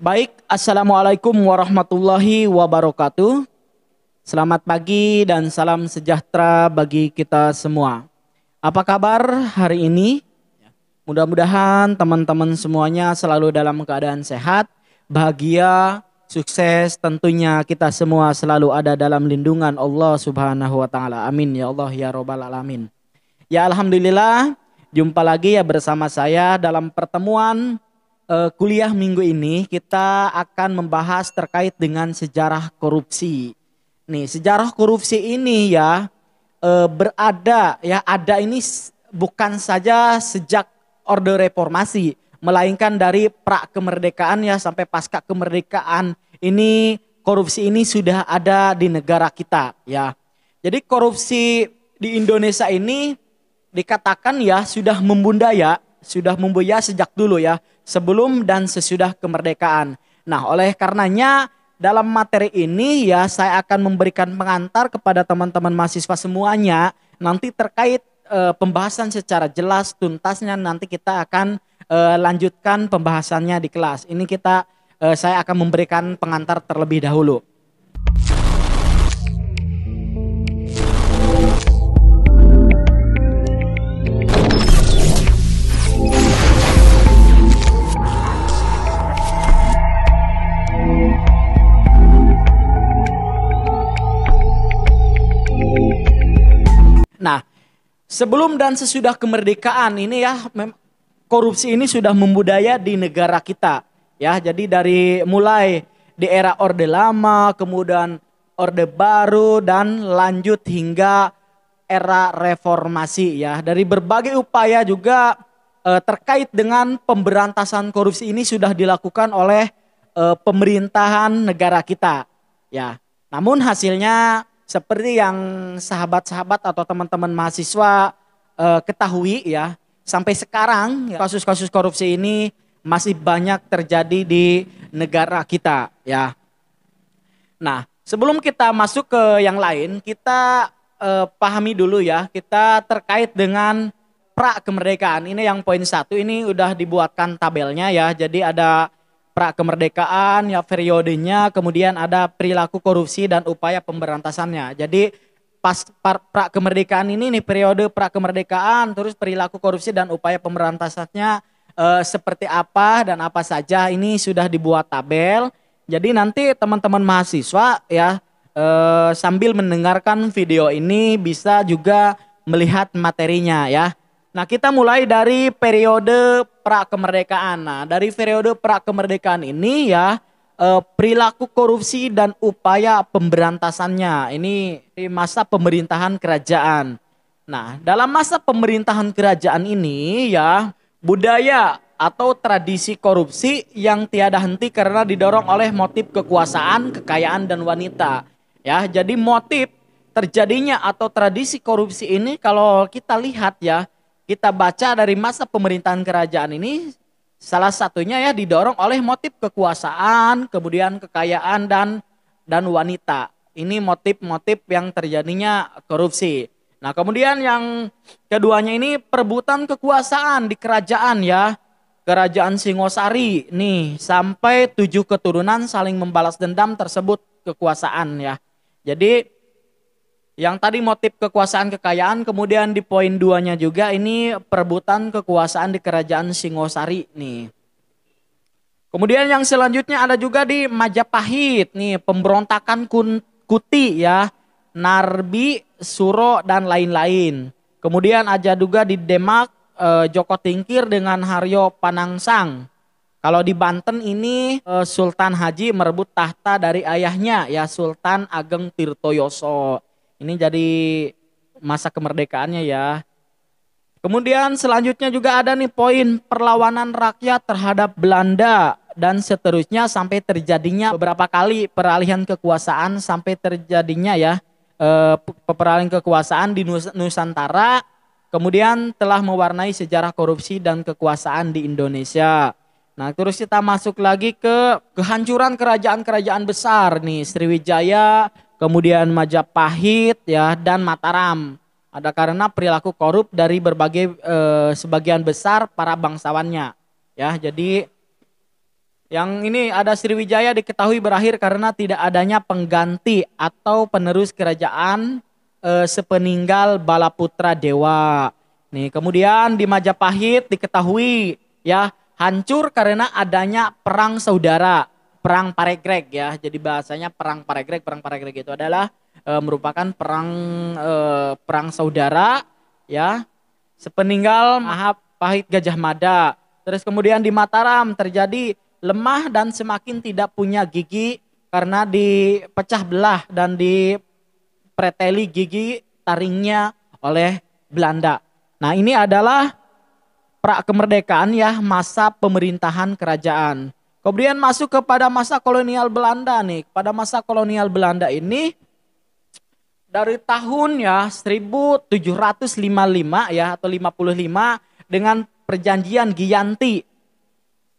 Baik, Assalamualaikum warahmatullahi wabarakatuh. Selamat pagi dan salam sejahtera bagi kita semua. Apa kabar hari ini? Mudah-mudahan teman-teman semuanya selalu dalam keadaan sehat, bahagia, sukses. Tentunya kita semua selalu ada dalam lindungan Allah Subhanahu wa taala. Amin ya Allah ya robbal alamin. Ya alhamdulillah, jumpa lagi ya bersama saya dalam pertemuan kuliah minggu ini. Kita akan membahas terkait dengan sejarah korupsi. Nih, sejarah korupsi ini ya ada ini bukan saja sejak Orde Reformasi, melainkan dari pra kemerdekaan ya sampai pasca kemerdekaan. Ini korupsi ini sudah ada di negara kita ya. Jadi korupsi di Indonesia ini dikatakan ya sudah membudaya sejak dulu ya, sebelum dan sesudah kemerdekaan. Nah, oleh karenanya dalam materi ini ya saya akan memberikan pengantar kepada teman-teman mahasiswa semuanya nanti terkait pembahasan secara jelas tuntasnya, nanti kita akan lanjutkan pembahasannya di kelas. Ini saya akan memberikan pengantar terlebih dahulu. Nah, sebelum dan sesudah kemerdekaan ini ya, korupsi ini sudah membudaya di negara kita. Ya, jadi dari mulai di era Orde Lama, kemudian Orde Baru dan lanjut hingga era reformasi ya. Dari berbagai upaya juga terkait dengan pemberantasan korupsi ini sudah dilakukan oleh pemerintahan negara kita. Ya. Namun hasilnya seperti yang sahabat-sahabat atau teman-teman mahasiswa ketahui ya, sampai sekarang kasus-kasus korupsi ini masih banyak terjadi di negara kita ya. Nah, sebelum kita masuk ke yang lain, kita pahami dulu ya, kita terkait dengan pra kemerdekaan. Ini yang poin 1, ini udah dibuatkan tabelnya ya. Jadi ada pra kemerdekaan ya periodenya, kemudian ada perilaku korupsi dan upaya pemberantasannya. Jadi pas pra kemerdekaan ini nih, periode pra kemerdekaan, terus perilaku korupsi dan upaya pemberantasannya seperti apa dan apa saja, ini sudah dibuat tabel. Jadi nanti teman-teman mahasiswa ya sambil mendengarkan video ini bisa juga melihat materinya ya. Nah, kita mulai dari periode pra kemerdekaan. Nah, dari periode pra kemerdekaan ini ya perilaku korupsi dan upaya pemberantasannya. Ini di masa pemerintahan kerajaan. Nah, dalam masa pemerintahan kerajaan ini ya budaya atau tradisi korupsi yang tiada henti karena didorong oleh motif kekuasaan, kekayaan dan wanita. Ya, jadi motif terjadinya atau tradisi korupsi ini kalau kita lihat ya, kita baca dari masa pemerintahan kerajaan ini, salah satunya ya didorong oleh motif kekuasaan, kemudian kekayaan dan wanita. Ini motif-motif yang terjadinya korupsi. Nah, kemudian yang keduanya ini perebutan kekuasaan di kerajaan ya. Kerajaan Singosari nih sampai 7 keturunan saling membalas dendam tersebut kekuasaan ya. Jadi yang tadi motif kekuasaan kekayaan, kemudian di poin 2-nya juga ini perebutan kekuasaan di kerajaan Singosari nih. Kemudian yang selanjutnya ada juga di Majapahit nih, pemberontakan Kuti ya, Narbi, Suro dan lain-lain. Kemudian ada juga di Demak Joko Tingkir dengan Haryo Panangsang. Kalau di Banten ini Sultan Haji merebut tahta dari ayahnya ya, Sultan Ageng Tirtoyoso. Ini jadi masa kemerdekaannya ya. Kemudian selanjutnya juga ada nih poin perlawanan rakyat terhadap Belanda dan seterusnya sampai terjadinya beberapa kali peralihan kekuasaan sampai terjadinya ya peralihan kekuasaan di Nusantara, kemudian telah mewarnai sejarah korupsi dan kekuasaan di Indonesia. Nah, terus kita masuk lagi ke kehancuran kerajaan-kerajaan besar nih, Sriwijaya, kemudian Majapahit ya dan Mataram. Ada karena perilaku korup dari berbagai sebagian besar para bangsawannya. Ya, jadi Yang ini ada Sriwijaya diketahui berakhir karena tidak adanya pengganti atau penerus kerajaan sepeninggal Balaputra Dewa. Nih, kemudian di Majapahit diketahui ya hancur karena adanya perang saudara, perang Paregreg ya. Jadi bahasanya perang Paregreg. Perang Paregreg itu adalah merupakan perang saudara ya sepeninggal Majapahit Gajah Mada. Terus kemudian di Mataram terjadi lemah dan semakin tidak punya gigi karena dipecah belah dan dipreteli gigi taringnya oleh Belanda. Nah, ini adalah pra kemerdekaan ya, masa pemerintahan kerajaan. Kemudian masuk kepada masa kolonial Belanda nih. Pada masa kolonial Belanda ini dari tahun ya 1755 ya atau 55 dengan perjanjian Giyanti,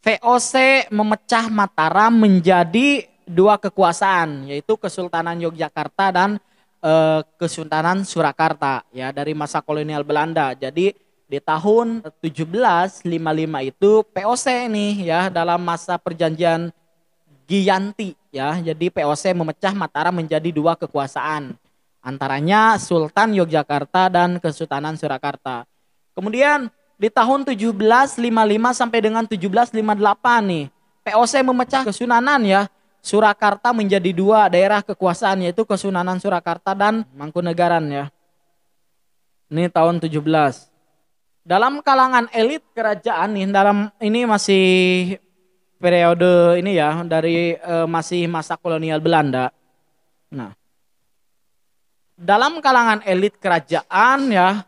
VOC memecah Mataram menjadi dua kekuasaan, yaitu Kesultanan Yogyakarta dan Kesultanan Surakarta ya dari masa kolonial Belanda. Jadi di tahun 1755 itu POC nih ya dalam masa perjanjian Giyanti ya. Jadi POC memecah Mataram menjadi dua kekuasaan. Antaranya Sultan Yogyakarta dan Kesultanan Surakarta. Kemudian di tahun 1755 sampai dengan 1758 nih, POC memecah Kesunanan ya. Surakarta menjadi dua daerah kekuasaan yaitu Kesunanan Surakarta dan Mangkunegaran ya. Ini tahun 17. Dalam kalangan elit kerajaan nih, dalam ini masih periode ini ya dari masih masa kolonial Belanda. Nah, dalam kalangan elit kerajaan ya,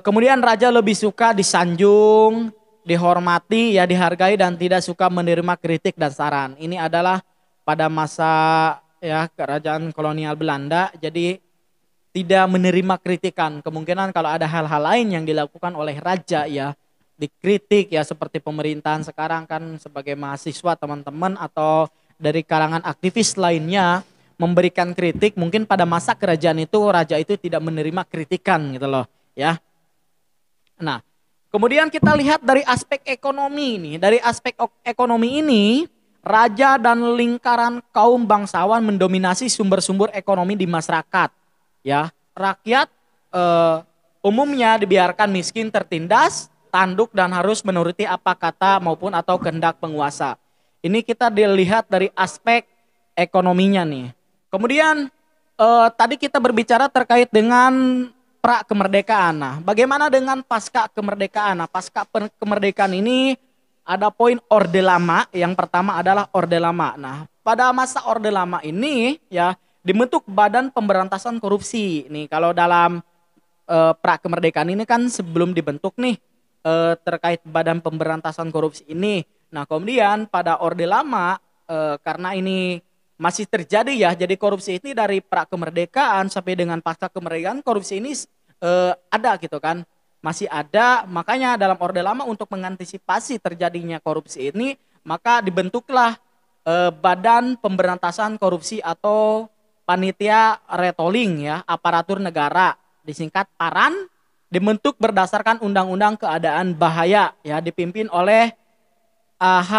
kemudian raja lebih suka disanjung, dihormati, ya dihargai dan tidak suka menerima kritik dan saran. Ini adalah pada masa ya kerajaan kolonial Belanda. Jadi tidak menerima kritikan. Kemungkinan kalau ada hal-hal lain yang dilakukan oleh raja ya dikritik ya seperti pemerintahan sekarang kan sebagai mahasiswa teman-teman atau dari kalangan aktivis lainnya memberikan kritik, mungkin pada masa kerajaan itu raja itu tidak menerima kritikan gitu loh ya. Nah, kemudian kita lihat dari aspek ekonomi ini. Dari aspek ekonomi ini, raja dan lingkaran kaum bangsawan mendominasi sumber-sumber ekonomi di masyarakat. Ya, rakyat umumnya dibiarkan miskin tertindas, tanduk dan harus menuruti apa kata maupun atau kehendak penguasa. Ini kita dilihat dari aspek ekonominya nih. Kemudian tadi kita berbicara terkait dengan pra kemerdekaan. Nah, bagaimana dengan pasca kemerdekaan? Nah, pasca kemerdekaan ini ada poin Orde Lama. Yang pertama adalah Orde Lama. Nah, pada masa Orde Lama ini ya dibentuk Badan Pemberantasan Korupsi. Nih, kalau dalam pra kemerdekaan ini kan sebelum dibentuk nih terkait Badan Pemberantasan Korupsi ini. Nah, kemudian pada Orde Lama karena ini masih terjadi ya, jadi korupsi ini dari pra kemerdekaan sampai dengan pasca kemerdekaan korupsi ini ada gitu kan, masih ada. Makanya dalam Orde Lama untuk mengantisipasi terjadinya korupsi ini maka dibentuklah Badan Pemberantasan Korupsi atau Panitia Retoling ya, aparatur negara disingkat PARAN, dibentuk berdasarkan Undang-Undang Keadaan Bahaya ya, dipimpin oleh A.H.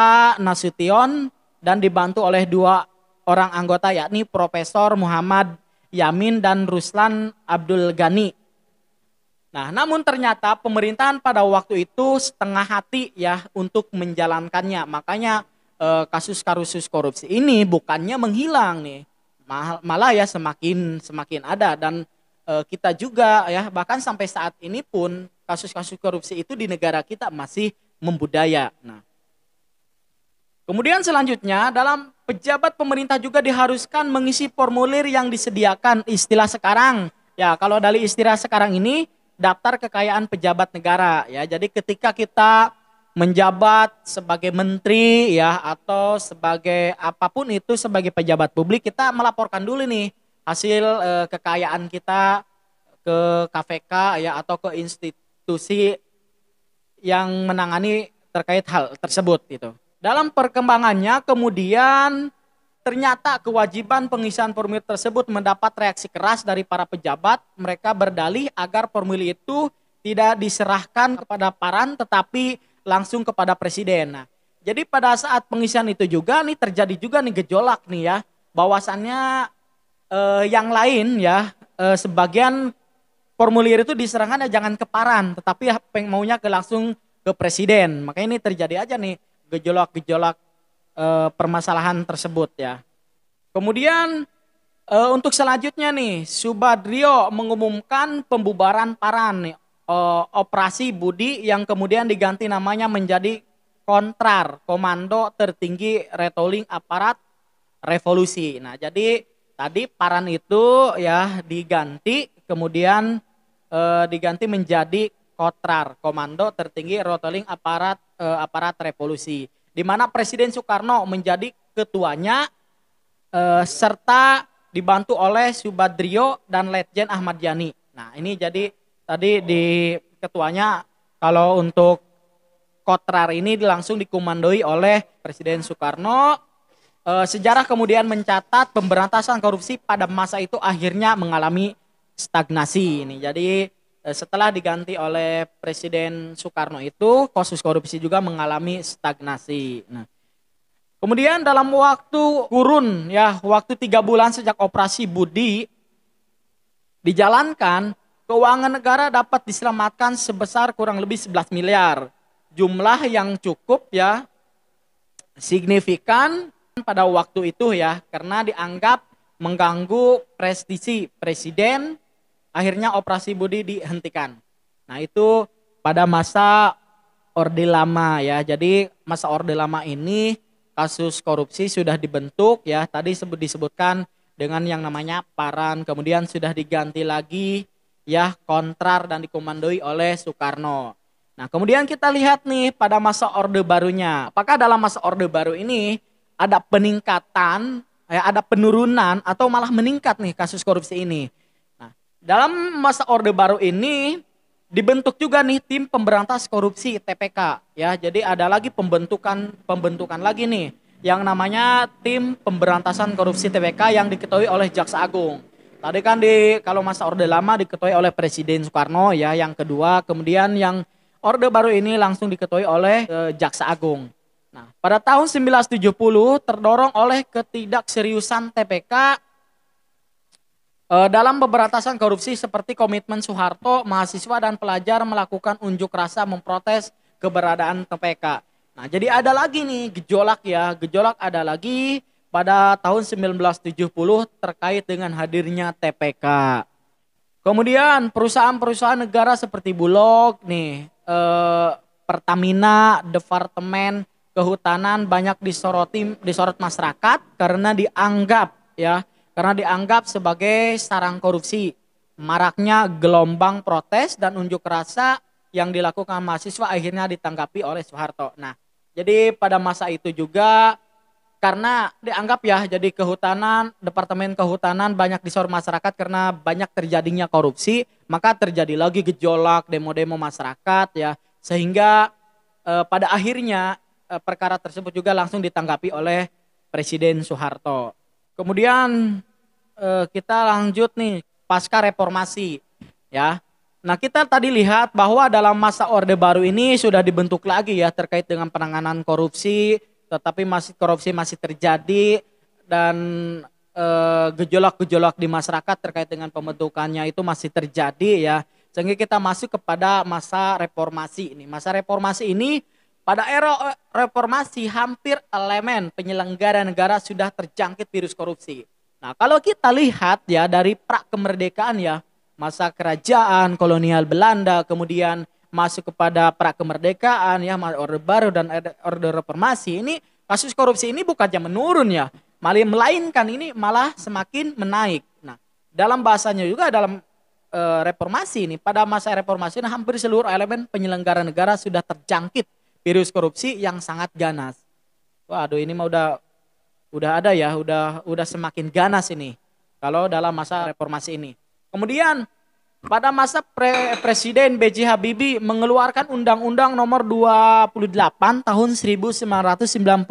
Nasution dan dibantu oleh dua orang anggota yakni Profesor Muhammad Yamin dan Ruslan Abdul Ghani. Nah, namun ternyata pemerintahan pada waktu itu setengah hati ya untuk menjalankannya. Makanya kasus-kasus korupsi ini bukannya menghilang nih, malah ya semakin ada. Dan kita juga ya bahkan sampai saat ini pun kasus-kasus korupsi itu di negara kita masih membudaya. Nah, kemudian selanjutnya dalam pejabat pemerintah juga diharuskan mengisi formulir yang disediakan istilah sekarang. Ya, kalau dari istilah sekarang ini daftar kekayaan pejabat negara ya. Jadi ketika kita menjabat sebagai menteri ya atau sebagai apapun itu sebagai pejabat publik, kita melaporkan dulu nih hasil kekayaan kita ke KPK ya atau ke institusi yang menangani terkait hal tersebut gitu. Dalam perkembangannya kemudian ternyata kewajiban pengisian formulir tersebut mendapat reaksi keras dari para pejabat. Mereka berdalih agar formulir itu tidak diserahkan kepada PARAN tetapi langsung kepada presiden. Nah, Jadi pada saat pengisian itu juga nih terjadi juga nih gejolak nih ya. Bahwasannya yang lain ya, sebagian formulir itu diserahkan ya jangan ke Paran, tetapi ya maunya ke langsung ke presiden. Makanya ini terjadi aja nih gejolak-gejolak permasalahan tersebut ya. Kemudian untuk selanjutnya nih, Subadrio mengumumkan pembubaran Paran nih, operasi Budi yang kemudian diganti namanya menjadi Kontrar, Komando Tertinggi Retooling Aparat Revolusi. Nah, jadi tadi Paran itu ya diganti, kemudian diganti menjadi Kontrar, Komando Tertinggi Retooling Aparat Revolusi. Di mana Presiden Soekarno menjadi ketuanya, serta dibantu oleh Subadrio dan Letjen Ahmad Yani. Nah, ini jadi tadi di ketuanya, kalau untuk Kontrar ini langsung dikomandoi oleh Presiden Soekarno. Sejarah kemudian mencatat pemberantasan korupsi pada masa itu akhirnya mengalami stagnasi. Ini jadi setelah diganti oleh Presiden Soekarno itu kasus korupsi juga mengalami stagnasi. Nah, kemudian dalam waktu kurun ya, waktu 3 bulan sejak operasi Budi dijalankan, keuangan negara dapat diselamatkan sebesar kurang lebih 11 miliar. Jumlah yang cukup ya, signifikan pada waktu itu ya, karena dianggap mengganggu prestisi presiden, akhirnya operasi Budi dihentikan. Nah, itu pada masa Orde Lama ya. Jadi masa Orde Lama ini kasus korupsi sudah dibentuk ya, tadi disebutkan dengan yang namanya Paran, kemudian sudah diganti lagi ya Kontrar dan dikomandoi oleh Soekarno. Nah, kemudian kita lihat nih pada masa Orde Barunya. Apakah dalam masa Orde Baru ini ada peningkatan, ya, ada penurunan atau malah meningkat nih kasus korupsi ini? Nah, dalam masa Orde Baru ini dibentuk juga nih tim pemberantas korupsi TPK ya. Jadi ada lagi pembentukan lagi nih yang namanya tim pemberantasan korupsi TPK yang diketuai oleh Jaksa Agung. Tadi kan kalau masa Orde Lama diketuai oleh Presiden Soekarno ya, yang kedua, kemudian yang Orde Baru ini langsung diketuai oleh Jaksa Agung. Nah, pada tahun 1970 terdorong oleh ketidakseriusan TPK dalam pemberantasan korupsi seperti komitmen Soeharto, mahasiswa dan pelajar melakukan unjuk rasa memprotes keberadaan TPK. Nah, jadi ada lagi nih gejolak ya, gejolak ada lagi pada tahun 1970 terkait dengan hadirnya TPK. Kemudian perusahaan-perusahaan negara seperti Bulog nih, Pertamina, Departemen Kehutanan banyak disorot masyarakat karena dianggap sebagai sarang korupsi. Maraknya gelombang protes dan unjuk rasa yang dilakukan mahasiswa akhirnya ditanggapi oleh Soeharto. Nah, jadi pada masa itu juga karena dianggap ya, jadi Departemen Kehutanan banyak disorot masyarakat karena banyak terjadinya korupsi, maka terjadi lagi gejolak demo-demo masyarakat ya, sehingga pada akhirnya perkara tersebut juga langsung ditanggapi oleh Presiden Soeharto. Kemudian kita lanjut nih pasca reformasi ya. Nah, kita tadi lihat bahwa dalam masa Orde Baru ini sudah dibentuk lagi ya terkait dengan penanganan korupsi, tetapi korupsi masih terjadi dan gejolak-gejolak di masyarakat terkait dengan pembentukannya itu masih terjadi ya. Sehingga kita masuk kepada masa reformasi ini. Masa reformasi ini, pada era reformasi hampir elemen penyelenggara negara sudah terjangkit virus korupsi. Nah, kalau kita lihat ya dari pra kemerdekaan ya, masa kerajaan kolonial Belanda, kemudian masuk kepada pra kemerdekaan ya, Orde Baru dan Orde Reformasi, ini kasus korupsi ini bukannya menurun ya, melainkan ini malah semakin menaik. Nah, dalam bahasanya juga dalam reformasi ini, pada masa reformasi ini hampir seluruh elemen penyelenggara negara sudah terjangkit virus korupsi yang sangat ganas. Waduh, ini mah udah ada ya, udah semakin ganas ini kalau dalam masa reformasi ini. Kemudian pada masa Presiden B.J. Habibie mengeluarkan Undang-Undang Nomor 28 Tahun 1999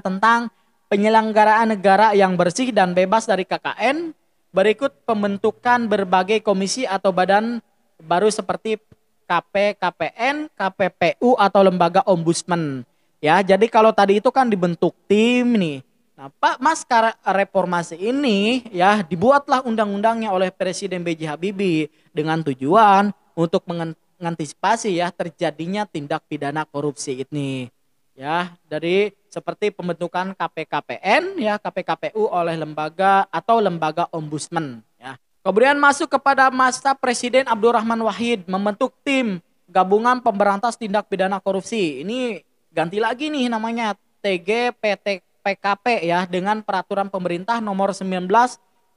tentang penyelenggaraan negara yang bersih dan bebas dari KKN, berikut pembentukan berbagai komisi atau badan baru seperti KPKPN, KPPU atau lembaga ombudsman. Ya, jadi kalau tadi itu kan dibentuk tim nih. Nah, Pak Pasca reformasi ini ya dibuatlah undang-undangnya oleh Presiden B.J. Habibie dengan tujuan untuk mengantisipasi ya terjadinya tindak pidana korupsi ini. Ya, dari seperti pembentukan KPKPN ya, KPKPU oleh lembaga atau lembaga ombudsman ya. Kemudian masuk kepada masa Presiden Abdurrahman Wahid membentuk tim gabungan pemberantas tindak pidana korupsi. Ini ganti lagi nih namanya TGPTPKP ya dengan peraturan pemerintah nomor 19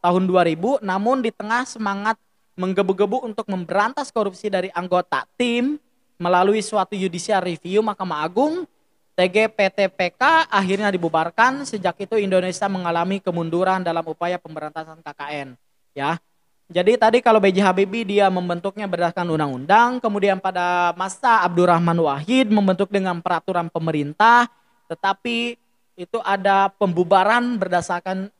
tahun 2000, namun di tengah semangat menggebu-gebu untuk memberantas korupsi dari anggota tim melalui suatu judicial review Mahkamah Agung, TGPTPK akhirnya dibubarkan. Sejak itu Indonesia mengalami kemunduran dalam upaya pemberantasan KKN ya. Jadi tadi kalau B.J. Habibie dia membentuknya berdasarkan undang-undang, kemudian pada masa Abdurrahman Wahid membentuk dengan peraturan pemerintah, tetapi itu ada pembubaran berdasarkan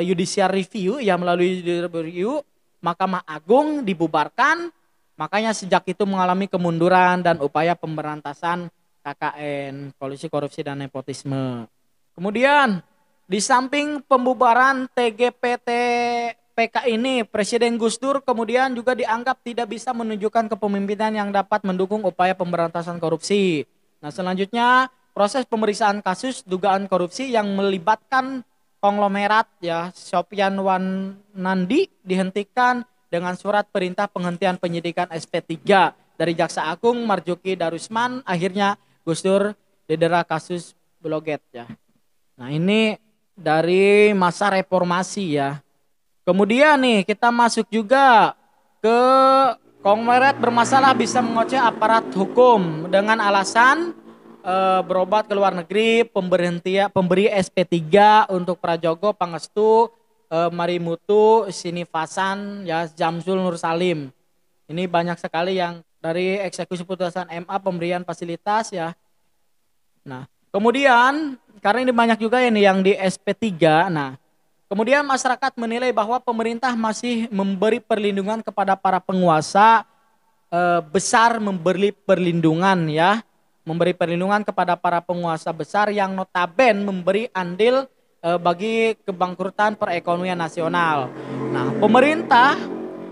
judicial review ya, melalui judicial review Mahkamah Agung dibubarkan, makanya sejak itu mengalami kemunduran dan upaya pemberantasan KKN, kolusi korupsi dan nepotisme. Kemudian di samping pembubaran TGPT PK ini, Presiden Gus Dur kemudian juga dianggap tidak bisa menunjukkan kepemimpinan yang dapat mendukung upaya pemberantasan korupsi. Nah, selanjutnya proses pemeriksaan kasus dugaan korupsi yang melibatkan konglomerat ya Sopyan Wanandi dihentikan dengan surat perintah penghentian penyidikan SP3 dari Jaksa Agung Marzuki Darusman. Akhirnya Gus Dur didera kasus Bloget ya. Nah, ini dari masa reformasi ya. Kemudian nih kita masuk juga ke konglomerat bermasalah bisa mengoceh aparat hukum dengan alasan berobat ke luar negeri, pemberi SP3 untuk Prajogo, Pangestu, Marimutu, Sinivasan, ya Jamsul Nur Salim. Ini banyak sekali yang dari eksekusi putusan MA pemberian fasilitas ya. Nah, kemudian karena ini banyak juga ini yang di SP3. Nah, kemudian masyarakat menilai bahwa pemerintah masih memberi perlindungan kepada para penguasa besar, memberi perlindungan ya, memberi perlindungan kepada para penguasa besar yang notaben memberi andil bagi kebangkrutan perekonomian nasional. Nah, pemerintah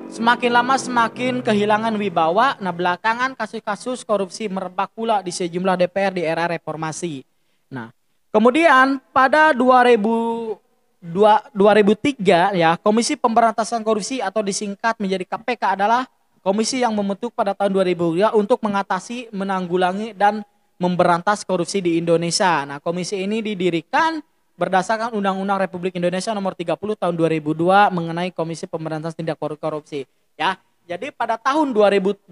semakin lama semakin kehilangan wibawa. Nah, belakangan kasus-kasus korupsi merebak pula di sejumlah DPR di era reformasi. Nah, kemudian pada 2003 ya, Komisi Pemberantasan Korupsi atau disingkat menjadi KPK adalah komisi yang membentuk pada tahun 2000 ya, untuk mengatasi, menanggulangi dan memberantas korupsi di Indonesia. Nah, komisi ini didirikan berdasarkan Undang-Undang Republik Indonesia Nomor 30 Tahun 2002 mengenai Komisi Pemberantasan Tindak Korupsi. Ya, jadi pada tahun 2003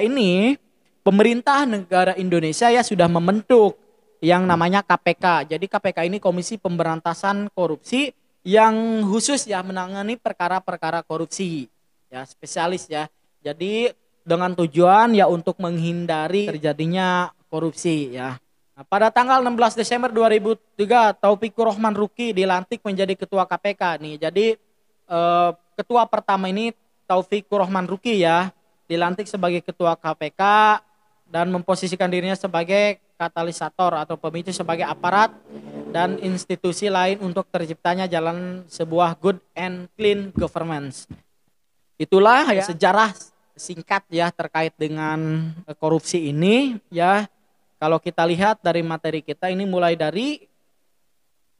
ini pemerintah negara Indonesia ya sudah membentuk yang namanya KPK. Jadi KPK ini Komisi Pemberantasan Korupsi yang khusus ya menangani perkara-perkara korupsi. Ya, spesialis ya. Jadi dengan tujuan ya untuk menghindari terjadinya korupsi ya. Nah, pada tanggal 16 Desember 2003 Taufikur Rahman Ruki dilantik menjadi ketua KPK nih. Jadi ketua pertama ini Taufikur Rahman Ruki ya dilantik sebagai ketua KPK dan memposisikan dirinya sebagai katalisator atau pemicu sebagai aparat dan institusi lain untuk terciptanya jalan sebuah good and clean governance. Itulah ya sejarah singkat ya terkait dengan korupsi ini ya. Kalau kita lihat dari materi kita ini mulai dari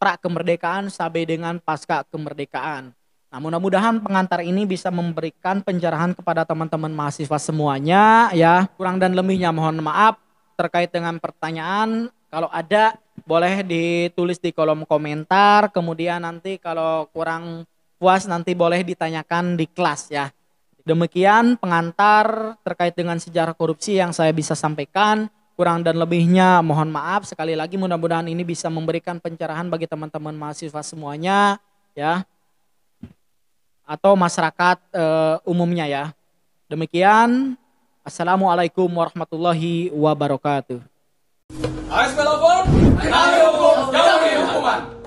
pra kemerdekaan sampai dengan pasca kemerdekaan. Nah, mudah-mudahan pengantar ini bisa memberikan pencerahan kepada teman-teman mahasiswa semuanya ya. Kurang dan lebihnya mohon maaf. Terkait dengan pertanyaan kalau ada boleh ditulis di kolom komentar. Kemudian nanti kalau kurang puas nanti boleh ditanyakan di kelas ya. Demikian pengantar terkait dengan sejarah korupsi yang saya bisa sampaikan. Kurang dan lebihnya mohon maaf. Sekali lagi mudah-mudahan ini bisa memberikan pencerahan bagi teman-teman mahasiswa semuanya ya. Atau masyarakat umumnya ya. Demikian. Assalamualaikum warahmatullahi wabarakatuh. ASP lapor, kami hukum, jauhi hukuman.